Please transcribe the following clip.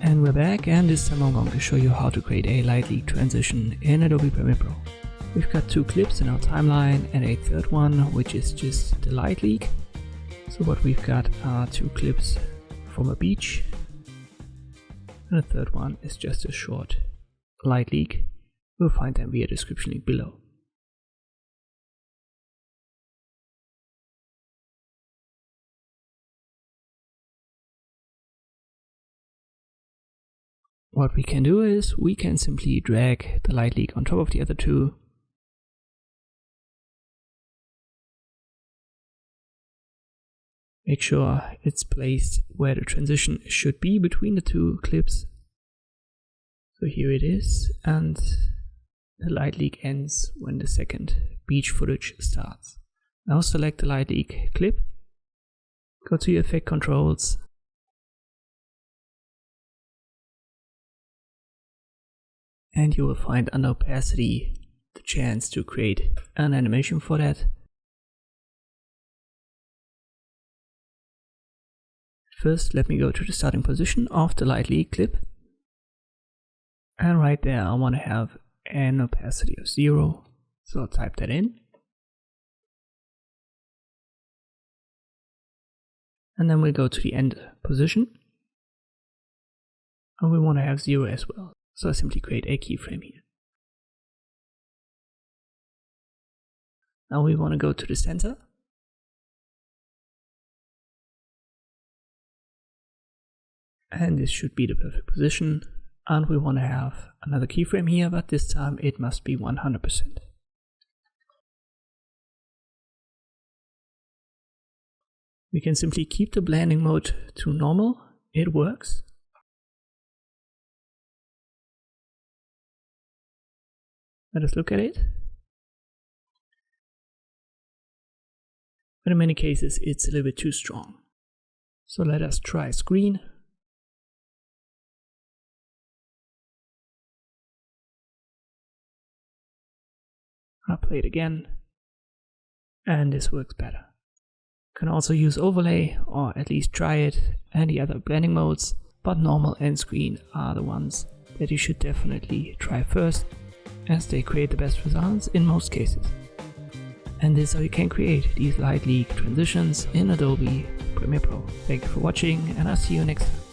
And we're back, and this time I'm going to show you how to create a light leak transition in Adobe Premiere Pro. We've got 2 clips in our timeline and a third one which is just the light leak. So what we've got are 2 clips from a beach, and the third one is just a short light leak. We'll find them via description link below. What we can do is we can simply drag the light leak on top of the other 2. Make sure it's placed where the transition should be between the 2 clips. So here it is, and the light leak ends when the second beach footage starts. Now select the light leak clip, go to your effect controls, and you will find under opacity the chance to create an animation for that. First, let me go to the starting position of the light leak clip. And right there I want to have an opacity of 0. So I'll type that in. And then we'll go to the end position. And we want to have 0 as well. So I simply create a keyframe here. Now we want to go to the center. And this should be the perfect position. And we want to have another keyframe here, but this time it must be 100%. We can simply keep the blending mode to normal. It works. Let us look at it. But in many cases it's a little bit too strong. So let us try screen. I'll play it again, and this works better. You can also use overlay, or at least try it, and the other blending modes, but normal and screen are the ones that you should definitely try first, as they create the best results in most cases. And this is how you can create these light leak transitions in Adobe Premiere Pro. Thank you for watching, and I'll see you next time.